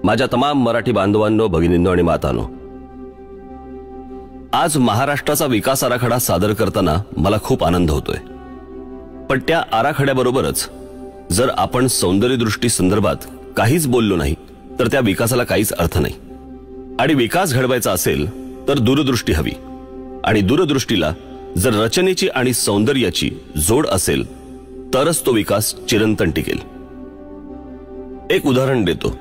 माझ्या तमाम मराठी बांधवांनो, भगिनींनो आणि मातांनो, आज महाराष्ट्राचा विकास आराखडा सादर करताना मला खूप आनंद होतोय। पण त्या आराखड्याबरोबरच जर आपण सौंदर्यदृष्टी संदर्भात काहीच बोललो नाही तर त्या विकासाला काहीच अर्थ नाही। आणि विकास घडवायचा असेल तर दूरदृष्टी हवी, आणि दूरदृष्टीला जर रचनेची आणि सौंदर्याची जोड असेल तरच तो विकास चिरंतन टिकेल। एक उदाहरण देतो,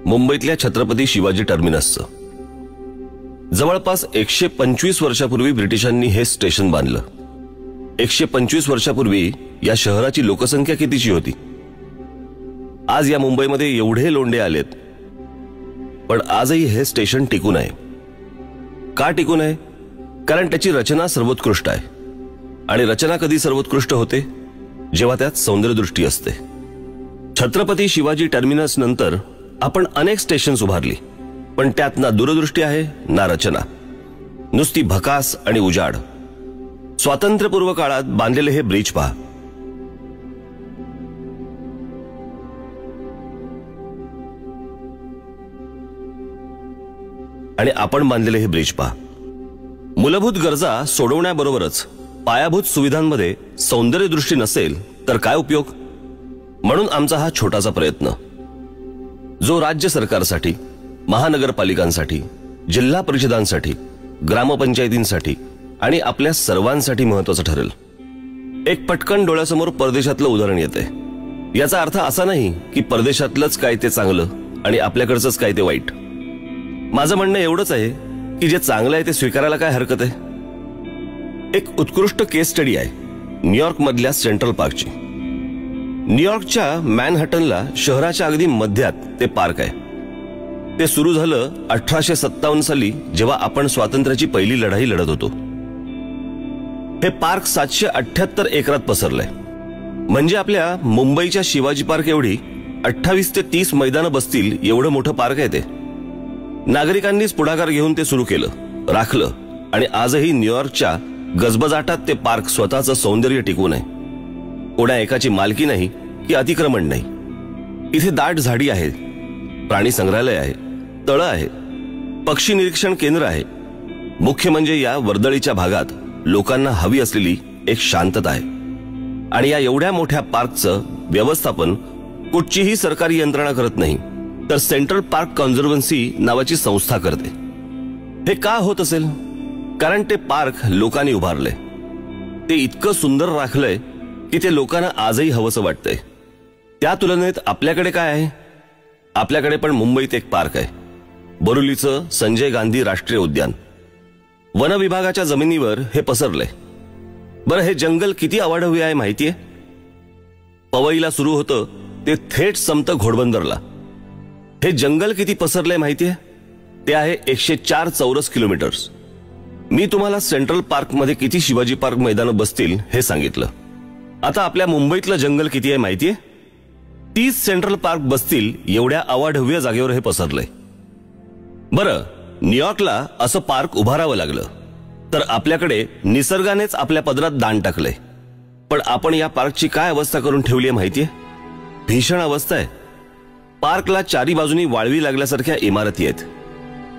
मुंबईतल्या छत्रपती शिवाजी टर्मिनसचं। जवळपास 125 वर्षापूर्वी ब्रिटिशांनी हे स्टेशन बांधलं। 125 वर्षापूर्वी या शहराची लोकसंख्या कितीची होती? आज या मुंबईमध्ये एवढे लोंढे आलेत, पण आजही हे स्टेशन टिकून आहे। का टिकून आहे? कारण त्याची रचना सर्वोत्कृष्ट आहे, आणि रचना कधी सर्वोत्कृष्ट होते? जेव्हा त्यात सौंदर्यदृष्टी असते। छत्रपती शिवाजी टर्मिनस नंतर आपण अनेक स्टेशन्स उभारली, पण त्यात ना दूरदृष्टी आहे ना रचना, नुसती भकास आणि उजाड। स्वातंत्र्यपूर्व काळात बांधलेले हे ब्रिज पहा, आणि आपण बांधलेले हे ब्रिज पहा। मूलभूत गरजा सोडवण्याबरोबरच पायाभूत सुविधांमध्ये सौंदर्यदृष्टी नसेल तर काय उपयोग? म्हणून आमचा हा छोटासा प्रयत्न, जो राज्य सरकारसाठी, महानगरपालिकांसाठी, जिल्हा परिषदांसाठी, ग्रामपंचायतींसाठी आणि आपल्या सर्वांसाठी महत्त्वाचं ठरेल। एक पटकन डोळ्यासमोर परदेशातलं उदाहरण येते। याचा अर्थ असा नाही की परदेशातलंच काय ते चांगलं आणि आपल्याकडचंच काय ते वाईट। माझं म्हणणं एवढंच आहे की जे चांगलं आहे ते स्वीकारायला काय हरकत आहे। एक उत्कृष्ट केस स्टडी आहे न्यूयॉर्क मधल्या सेंट्रल पार्कची। न्यूयॉर्कच्या मॅनहॅटनला शहराच्या अगदी मध्यात ते पार्क आहे। ते सुरू झालं 1857 साली, जेव्हा आपण स्वातंत्र्याची पहिली लढाई लढत होतो। हे पार्क 778 एकरात पसरलंय, म्हणजे आपल्या मुंबईच्या शिवाजी पार्क एवढी 28 ते 30 मैदानं बसतील एवढं मोठं पार्क आहे ते। नागरिकांनीच पुढाकार घेऊन ते सुरू केलं, राखलं, आणि आजही न्यूयॉर्कच्या गजबजाटात ते पार्क स्वतःचं सौंदर्य टिकवून आहे। कोणा एकाची मालकी नाही की अतिक्रमण नाही। इथे दाट झाडी आहे, प्राणी संग्रहालय आहे, तळं आहे, पक्षी निरीक्षण केंद्र आहे। मुख्य म्हणजे या वर्दळीच्या भागात लोकांना हवी असलेली एक शांतता आहे, आणि या एवढ्या मोठ्या पार्कचं व्यवस्थापन कुठचीही सरकारी यंत्रणा करत नाही, तर सेंट्रल पार्क कन्झर्वन्सी नावाची संस्था करते। हे का होत असेल? कारण ते पार्क लोकांनी उभारले, ते इतकं सुंदर राखलंय की ते लोकांना आजही हवंसं वाटतंय। त्या तुलनेत आपल्याकडे काय आहे? आपल्याकडे पण मुंबईत एक पार्क आहे, बोरिवलीचं संजय गांधी राष्ट्रीय उद्यान। वन विभागाच्या जमिनीवर हे पसरलंय। बरं, हे जंगल किती अवाढव्य आहे माहितीये? पवईला सुरू होतं ते थेट संपतं घोडबंदरला। हे जंगल किती पसरलंय माहितीये? ते आहे 104 चौरस किलोमीटर्स। मी तुम्हाला सेंट्रल पार्क मध्ये किती शिवाजी पार्क मैदानं बसतील हे सांगितलं। आता आपल्या मुंबईतलं जंगल किती आहे माहितीये? 30 सेंट्रल पार्क बसतील एवढ्या अवाढव्य जागेवर हे पसरलंय। बरं, न्यूयॉर्कला असं पार्क उभारावं लागलं, तर आपल्याकडे निसर्गानेच आपल्या पदरात दान टाकलंय। पण आपण या पार्कची काय अवस्था करून ठेवली आहे माहितीये? भीषण अवस्था आहे। पार्कला चारी बाजूनी वाळवी लागल्यासारख्या इमारती आहेत।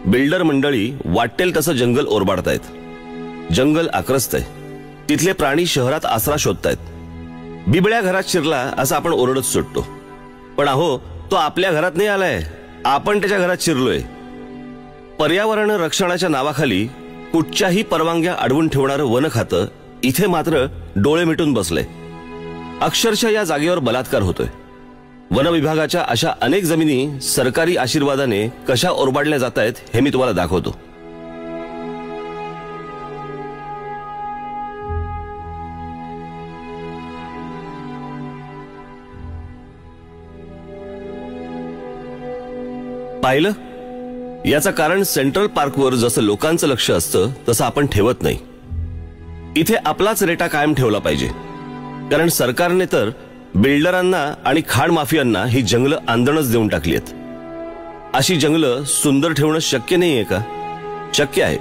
बिल्डर मंडळी वाटेल तसं जंगल ओरबाडतायत। जंगल आक्रस्त आहे, तिथले प्राणी शहरात आसरा शोधतायत। बिबळ्या घरात शिरला असं आपण ओरडत सुटतो, पण अहो, तो आपल्या घरात नाही आलाय, आपण त्याच्या घरात शिरलोय। पर्यावरण रक्षणाच्या नावाखाली कुठच्याही परवानग्या अडवून ठेवणारं वन खातं इथे मात्र डोळे मिटून बसलंय। अक्षरशः या जागेवर बलात्कार होतोय। वन विभागाच्या अशा अनेक जमिनी सरकारी आशीर्वादाने कशा ओरबाडल्या जात आहेत हे मी तुम्हाला दाखवतो। पाहिलं? याचं कारण सेंट्रल पार्कवर जसं लोकांचं लक्ष असतं तसं आपण ठेवत नाही। इथे आपलाच रेटा कायम ठेवला पाहिजे, कारण सरकारने तर बिल्डरांना आणि खाण माफियांना ही जंगलं आंदणच देऊन टाकली आहेत। अशी जंगलं सुंदर ठेवणं शक्य नाहीये का? शक्य आहे,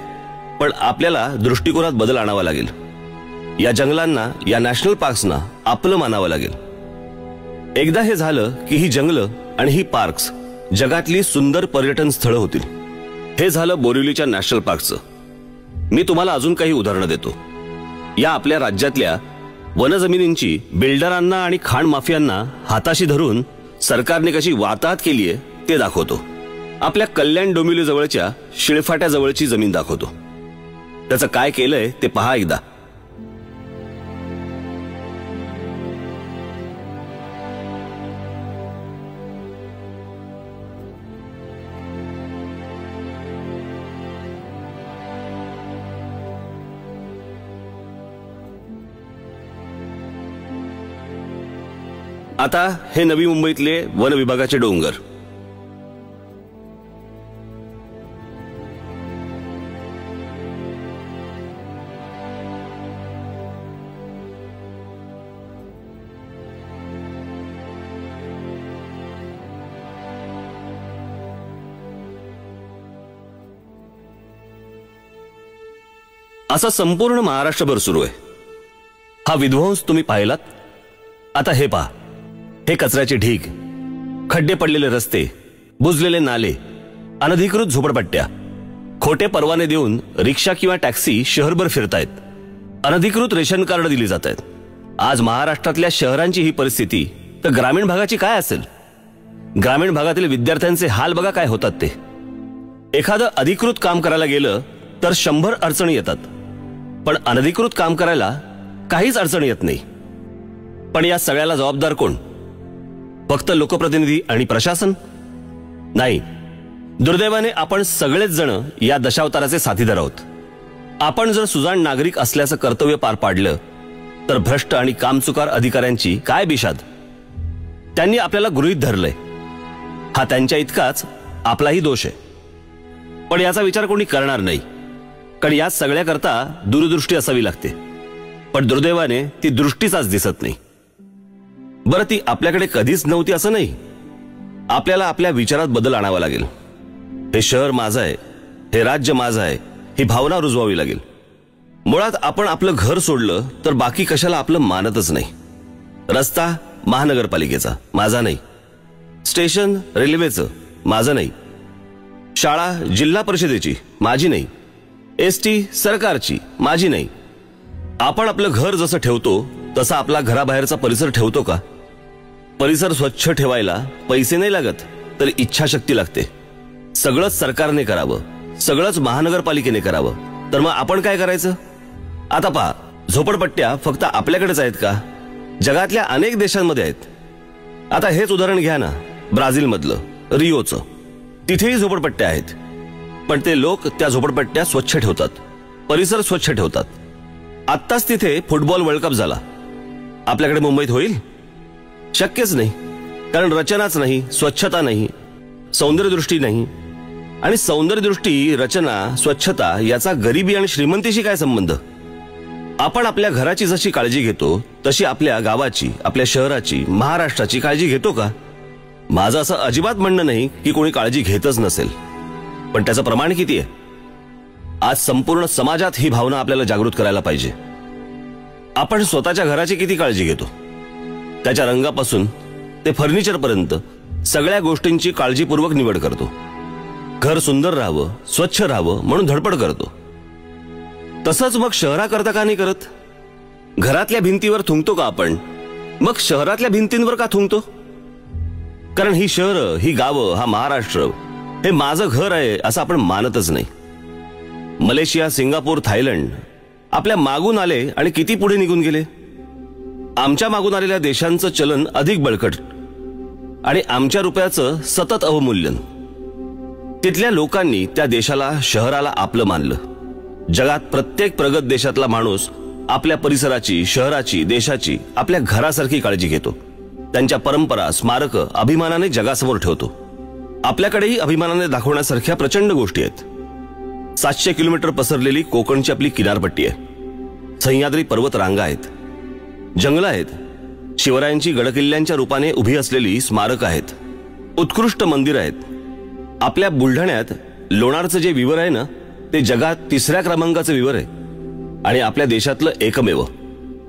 पण आपल्याला दृष्टिकोनात बदल आणावा लागेल। या जंगलांना, या नॅशनल पार्क्सना आपलं मानावं लागेल। एकदा हे झालं की ही जंगलं आणि ही पार्क्स जगातली सुंदर पर्यटन स्थळं होतील. हे झालं बोरिवलीच्या नॅशनल पार्कचं. मी तुम्हाला अजून काही उदाहरणं देतो. या आपल्या राज्यातल्या वनजमिनींची बिल्डरांना आणि खाण माफियांना हाताशी धरून सरकारने कशी वाताहत केली आहे ते दाखवतो. आपल्या कल्याण डोंबिवली जवळच्या शिळफाट्या जवळची जमीन दाखवतो. त्याचं काय केलंय ते पहा एकदा. आता हे नवी मुंबईतले वन विभागाचे डोंगर. असं संपूर्ण महाराष्ट्रभर सुरू आहे. हा विध्वंस तुम्ही पाहिलात. आता हे पहा. हे कचऱ्याचे ढीग, खड्डे पडलेले रस्ते, बुजलेले नाले, अनधिकृत झोपडपट्ट्या, खोटे परवाने देऊन रिक्षा किंवा टॅक्सी शहरभर फिरतायत, अनधिकृत रेशन कार्ड दिली जात आहेत. आज महाराष्ट्रातल्या शहरांची ही परिस्थिती तर ग्रामीण भागाची काय असेल? ग्रामीण भागातील विद्यार्थ्यांचे हाल बघा काय होतात ते. एखादं अधिकृत काम करायला गेलं तर 100 अडचणी येतात, पण अनधिकृत काम करायला काहीच अडचण येत नाही. पण या सगळ्याला जबाबदार कोण? फक्त लोकप्रतिनिधी आणि प्रशासन? नाही. दुर्दैवाने आपण सगळेच जण या दशावताराचे साथीदार आहोत. आपण जर सुजाण नागरिक असल्याचं कर्तव्य पार पाडलं तर भ्रष्ट आणि कामचुकार अधिकाऱ्यांची काय बिशाद. त्यांनी आपल्याला गृहीत धरलंय. हा त्यांच्या इतकाच आपलाही दोष आहे. पण याचा विचार कोणी करणार नाही, कारण या सगळ्याकरता दूरदृष्टी असावी लागते. पण दुर्दैवाने ती दृष्टीच आज दिसत नाही. बरं, ती आपल्याकडे कधीच नव्हती असं नाही. आपल्याला आपल्या विचारात बदल आणावा लागेल. हे शहर माझं आहे, हे राज्य माझं आहे, ही भावना रुजवावी लागेल. मुळात आपण आपलं घर सोडलं तर बाकी कशाला आपलं मानतच नाही. रस्ता महानगरपालिकेचा, माझा नाही. स्टेशन रेल्वेचं, माझं नाही. शाळा जिल्हा परिषदेची, माझी नाही. एसटी सरकारची, माझी नाही. आपण आपलं घर जसं ठेवतो तसा आपला घराबाहेरचा परिसर ठेवतो का? परिसर स्वच्छ ठेवायला पैसे नाही लागत, तर इच्छाशक्ती लागते. सगळंच सरकारने करावं, सगळंच महानगरपालिकेने करावं, तर मग आपण काय करायचं? आता पहा, झोपडपट्ट्या फक्त आपल्याकडेच आहेत का? जगातल्या अनेक देशांमध्ये आहेत. आता हेच उदाहरण घ्या ना, ब्राझीलमधलं, रिओचं. तिथेही झोपडपट्ट्या आहेत, पण ते लोक त्या झोपडपट्ट्या स्वच्छ ठेवतात, परिसर स्वच्छ ठेवतात. आत्ताच तिथे फुटबॉल वर्ल्ड कप झाला. आपल्याकडे मुंबईत होईल? शक्यच नाही, कारण रचनाच नाही, स्वच्छता नाही, सौंदर्यदृष्टी नाही. आणि सौंदर्यदृष्टी, रचना, स्वच्छता याचा गरिबी आणि श्रीमंतीशी काय संबंध? आपण आपल्या घराची जशी काळजी घेतो तशी आपल्या गावाची, आपल्या शहराची, महाराष्ट्राची काळजी घेतो का? माझं असं अजिबात म्हणणं नाही की कोणी काळजी घेतच नसेल, पण त्याचं प्रमाण किती आहे? आज संपूर्ण समाजात ही भावना आपल्याला जागृत करायला पाहिजे. आपण स्वतःच्या घराची किती काळजी घेतो? त्याच्या रंगापासून ते फर्निचरपर्यंत सगळ्या गोष्टींची काळजीपूर्वक निवड करतो. घर सुंदर राहावं, स्वच्छ राहावं म्हणून धडपड करतो. तसंच मग शहराकरता का नाही करत? घरातल्या भिंतीवर थुंकतो का आपण? मग शहरातल्या भिंतींवर का थुंकतो? कारण ही शहरं, ही गावं, हा महाराष्ट्र हे माझं घर आहे असं आपण मानतच नाही. मलेशिया, सिंगापूर, थायलंड आपल्या मागून आले आणि किती पुढे निघून गेले. आमच्या मागून आलेल्या देशांचं चलन अधिक बळकट आणि आमच्या रुपयाचं सतत अवमूल्यन. तिथल्या लोकांनी त्या देशाला, शहराला आपलं मानलं. जगात प्रत्येक प्रगत देशातला माणूस आपल्या परिसराची, शहराची, देशाची आपल्या घरासारखी काळजी घेतो. त्यांच्या परंपरा, स्मारक अभिमानाने जगासमोर ठेवतो. आपल्याकडेही अभिमानाने दाखवण्यासारख्या प्रचंड गोष्टी आहेत. 700 किलोमीटर पसरलेली कोकणची आपली किनारपट्टी आहे. सह्याद्री पर्वत रांगा आहेत, जंगलं आहेत, शिवरायांची गडकिल्ल्यांच्या रूपाने उभी असलेली स्मारक आहेत, उत्कृष्ट मंदिर आहेत. आपल्या बुलढाण्यात लोणारचं जे विवर आहे ना, ते जगात 3ऱ्या क्रमांकाचं विवर आहे आणि आपल्या देशातलं एकमेव,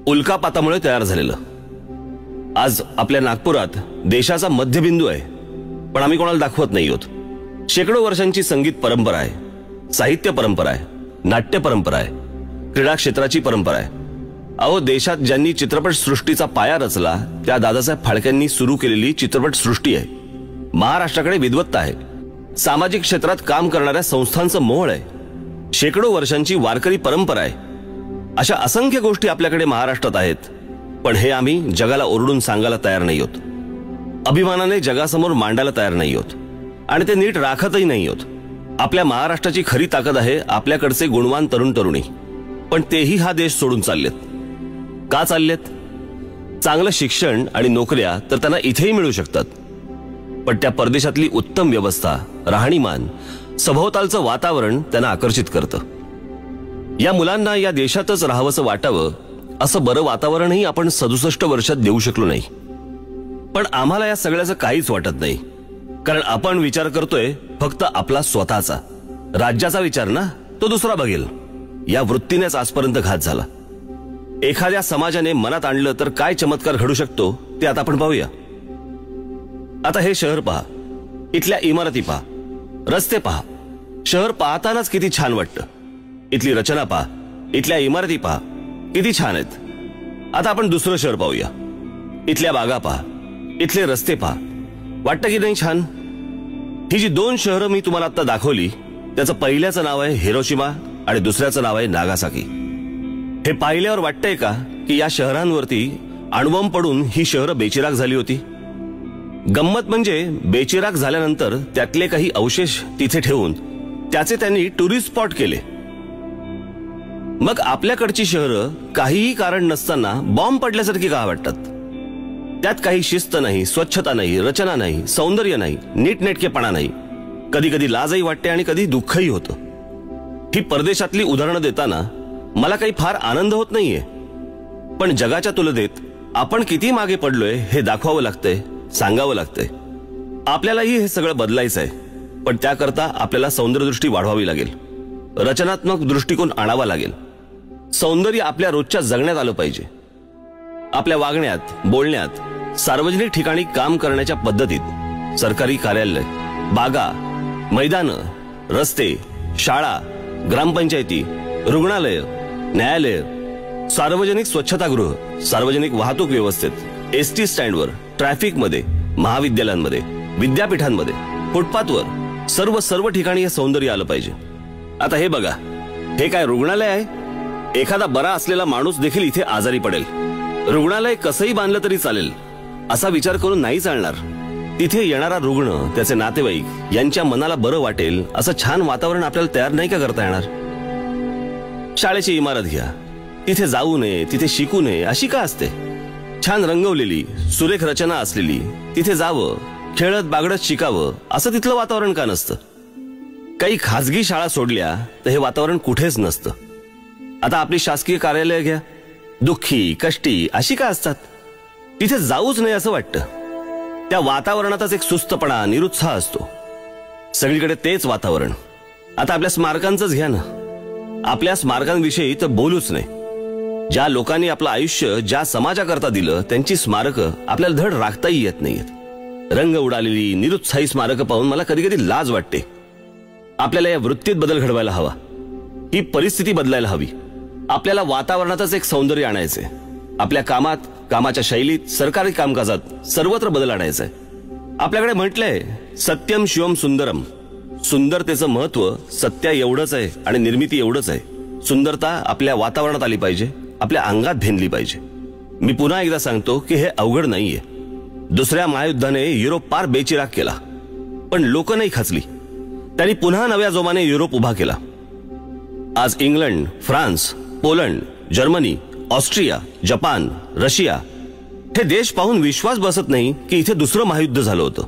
उल्कापातामुळे तयार झालेलं. आज आपल्या नागपुरात देशाचा मध्यबिंदू आहे. पण आम्ही कोणाला दाखवत नाही आहोत. शेकडो वर्षांची संगीत परंपरा आहे, साहित्य परंपरा आहे, नाट्य परंपरा आहे, क्रीडा क्षेत्राची परंपरा आहे. अहो, देशात ज्यांनी चित्रपट सृष्टीचा पाया रचला त्या दादासाहेब फाळक्यांनी सुरू केलेली चित्रपट सृष्टी आहे. महाराष्ट्राकडे विद्वत्ता आहे, सामाजिक क्षेत्रात काम करणाऱ्या संस्थांचं मोह आहे, शेकडो वर्षांची वारकरी परंपरा आहे. अशा असंख्य गोष्टी आपल्याकडे महाराष्ट्रात आहेत, पण हे आम्ही जगाला ओरडून सांगायला तयार नाही आहोत, अभिमानाने जगासमोर मांडायला तयार नाही आहोत आणि ते नीट राखतही नाही आहोत. आपल्या महाराष्ट्राची खरी ताकद आहे आपल्याकडचे गुणवान तरुण तरुणी, पण तेही हा देश सोडून चाललेत. का चाललेत? चांगलं शिक्षण आणि नोकऱ्या तर त्यांना इथेही मिळू शकतात, पण त्या परदेशातली उत्तम व्यवस्था, राहणीमान, सभोवतालचं वातावरण त्यांना आकर्षित करतं. या मुलांना या देशातच राहावंसं वाटावं असं बरं वातावरणही आपण 67 वर्षात देऊ शकलो नाही. पण आम्हाला या सगळ्याचं काहीच वाटत नाही, कारण आपण विचार करतोय फक्त आपला स्वतःचा. राज्याचा विचार ना, तो दुसरा बघेल, या वृत्तीनेच आजपर्यंत घात झाला. एखाद्या समाजाने मनात आणलं तर काय चमत्कार घडू शकतो ते आता आपण पाहूया. आता हे शहर पहा, इथल्या इमारती पहा, रस्ते पहा. शहर पाहतानाच किती छान वाटतं. इथली रचना पहा, इथल्या इमारती पहा, किती छान आहेत. आता आपण दुसरं शहर पाहूया. इथल्या बागा पहा, इथले रस्ते पहा, वाटतं की नाही छान? ही जी 2 शहरं मी तुम्हाला आता दाखवली, त्याचं पहिल्याचं नाव आहे हिरोशिमा आणि दुसऱ्याचं नाव आहे नागासाकी. हे पाहिल्यावर वाटतंय का की या शहरांवरती अणुबॉम्ब पडून ही शहरं बेचिराग झाली होती? गंमत म्हणजे बेचिराग झाल्यानंतर त्यातले काही अवशेष तिथे ठेवून त्याचे त्यांनी टुरिस्ट स्पॉट केले. मग आपल्याकडची शहरं काहीही कारण नसताना बॉम्ब पडल्यासारखी का वाटतात? त्यात काही शिस्त नाही, स्वच्छता नाही, रचना नाही, सौंदर्य नाही, नीटनेटकेपणा नाही. कधी कधी लाजही वाटते आणि कधी दुःखही होतं. ही परदेशातली उदाहरणं देताना मला काही फार आनंद होत नाहीये, पण जगाच्या तुलनेत आपण किती मागे पडलोय हे दाखवावं लागतंय, सांगावं लागतंय. आपल्यालाही हे सगळं बदलायचं आहे, पण त्याकरता आपल्याला सौंदर्यदृष्टी वाढवावी लागेल, रचनात्मक दृष्टिकोन आणावा लागेल. सौंदर्य आपल्या रोजच्या जगण्यात आलं पाहिजे. आपल्या वागण्यात, बोलण्यात, सार्वजनिक ठिकाणी काम करण्याच्या पद्धतीत, सरकारी कार्यालय, बागा, मैदानं, रस्ते, शाळा, ग्रामपंचायती, रुग्णालय, न्यायालय, सार्वजनिक स्वच्छतागृह, सार्वजनिक वाहतूक व्यवस्थेत, एसटी स्टँडवर, ट्रॅफिकमध्ये, महाविद्यालयांमध्ये, विद्यापीठांमध्ये, फुटपाथवर, सर्व ठिकाणी हे सौंदर्य आलं पाहिजे. आता हे बघा, हे काय रुग्णालय आहे? एखादा बरा असलेला माणूस देखील इथे आजारी पडेल. रुग्णालय कसंही बांधलं तरी चालेल असा विचार करून नाही चालणार. तिथे येणारा रुग्ण, त्याचे नातेवाईक यांच्या मनाला बरं वाटेल असं छान वातावरण आपल्याला तयार नाही का करता येणार? शाळेची इमारत घ्या, तिथे जाऊ नये, तिथे शिकू नये अशी का असते? छान रंगवलेली, सुरेख रचना असलेली, तिथे जावं, खेळत बागडत शिकावं असं तिथलं वातावरण का नसतं? काही खाजगी शाळा सोडल्या तर हे वातावरण कुठेच नसतं. आता आपली शासकीय कार्यालय घ्या, दुःखी, कष्टी अशी का असतात? तिथे जाऊच नये असं वाटतं. त्या वातावरणातच एक सुस्तपणा, निरुत्साह असतो. सगळीकडे तेच वातावरण. आता आपल्या स्मारकांचंच घ्या ना. आपल्या स्मारकांविषयी तर बोलूच नाही. ज्या लोकांनी आपलं आयुष्य ज्या समाजाकरता दिलं त्यांची स्मारकं आपल्याला धड राखताही येत नाहीयेत. रंग उडालेली, निरुत्साही स्मारकं पाहून मला कधी कधी लाज वाटते. आपल्याला या वृत्तीत बदल घडवायला हवा. ही परिस्थिती बदलायला हवी. आपल्याला वातावरणातच एक सौंदर्य आणायचंय. आपल्या कामात, कामाच्या शैलीत, सरकारी कामकाजात सर्वत्र बदल आणायचाय. आपल्याकडे म्हटलंय सत्यम शिवम सुंदरम. सुंदरतेचं महत्व सत्य एवढंच आहे आणि निर्मिती एवढंच आहे. सुंदरता आपल्या वातावरणात आली पाहिजे, आपल्या अंगात भेनली पाहिजे. मी पुन्हा एकदा सांगतो की हे अवघड नाहीये. दुसऱ्या महायुद्धाने युरोप पार बेचिराग केला, पण लोक नाही खचली. त्यांनी पुन्हा नव्या जोमाने युरोप उभा केला. आज England, France, Poland, Germany, Austria, Japan, Russia हे देश पाहून विश्वास बसत नाही की इथे दुसरं महायुद्ध झालं होतं.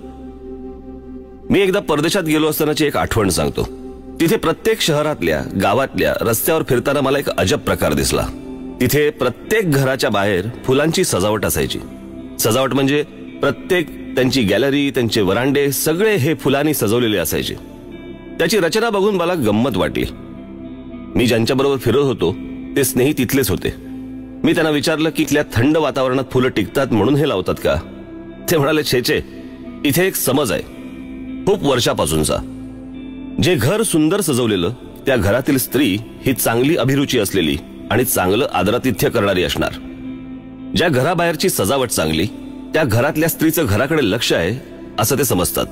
मी एकदा परदेशात गेलो असतानाची एक आठवण सांगतो. तिथे प्रत्येक शहरातल्या, गावातल्या रस्त्यावर फिरताना मला एक अजब प्रकार दिसला. तिथे प्रत्येक घराच्या बाहेर फुलांची सजावट असायची. सजावट म्हणजे प्रत्येक त्यांची गॅलरी, त्यांचे वरांडे सगळे हे फुलांनी सजवलेले असायचे. त्याची रचना बघून मला गंमत वाटली. मी ज्यांच्याबरोबर फिरत होतो ते स्नेही तिथलेच होते. मी त्यांना विचारलं की इथल्या थंड वातावरणात फुलं टिकतात म्हणून हे लावतात का? ते म्हणाले, छे, इथे एक समज आहे. खूप वर्षापासूनचा. जे घर सुंदर सजवलेलं, त्या घरातील स्त्री ही चांगली अभिरुची असलेली आणि चांगलं आदरातिथ्य करणारी असणार. ज्या घराबाहेरची सजावट चांगली, त्या घरातल्या स्त्रीचं घराकडे लक्ष आहे असं ते समजतात.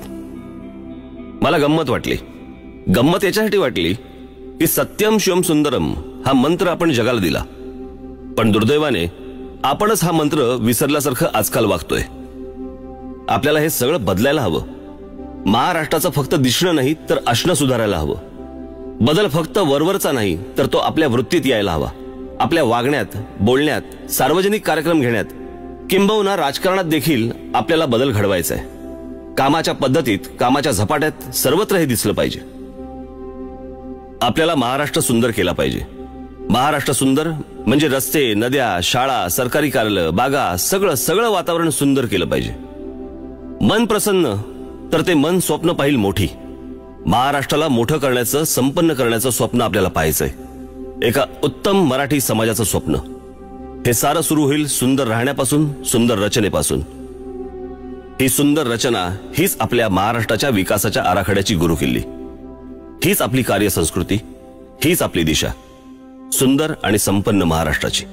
मला गंमत वाटली. गंमत याच्यासाठी वाटली की सत्यम शिवम सुंदरम हा मंत्र आपण जगाला दिला, पण दुर्दैवाने आपणच हा मंत्र विसरल्यासारखं आजकाल वागतोय. आपल्याला हे सगळं बदलायला हवं. महाराष्ट्राचं फक्त दिसणं नाही तर असणं सुधारायला हवं. बदल फक्त वरवरचा नाही तर तो आपल्या वृत्तीत यायला हवा. आपल्या वागण्यात, बोलण्यात, सार्वजनिक कार्यक्रम घेण्यात, किंबहुना राजकारणात देखील आपल्याला बदल घडवायचा आहे. कामाच्या पद्धतीत, कामाच्या झपाट्यात सर्वत्र हे दिसलं पाहिजे. आपल्याला महाराष्ट्र सुंदर केला पाहिजे. महाराष्ट्र सुंदर म्हणजे रस्ते, नद्या, शाळा, सरकारी कार्यालय, बागा, सगळं वातावरण सुंदर केलं पाहिजे. मन प्रसन्न तर ते मन स्वप्न पाहिल मोठी. महाराष्ट्राला मोठं करण्याचं, संपन्न करण्याचं स्वप्न आपल्याला पाहायचंय. एका उत्तम मराठी समाजाचं स्वप्न. हे सारं सुरू होईल सुंदर राहण्यापासून, सुंदर रचनेपासून. ही सुंदर रचना हीच आपल्या महाराष्ट्राच्या विकासाच्या आराखड्याची गुरुकिल्ली. हीच आपली कार्यसंस्कृती, हीच आपली दिशा. सुंदर आणि संपन्न महाराष्ट्राची.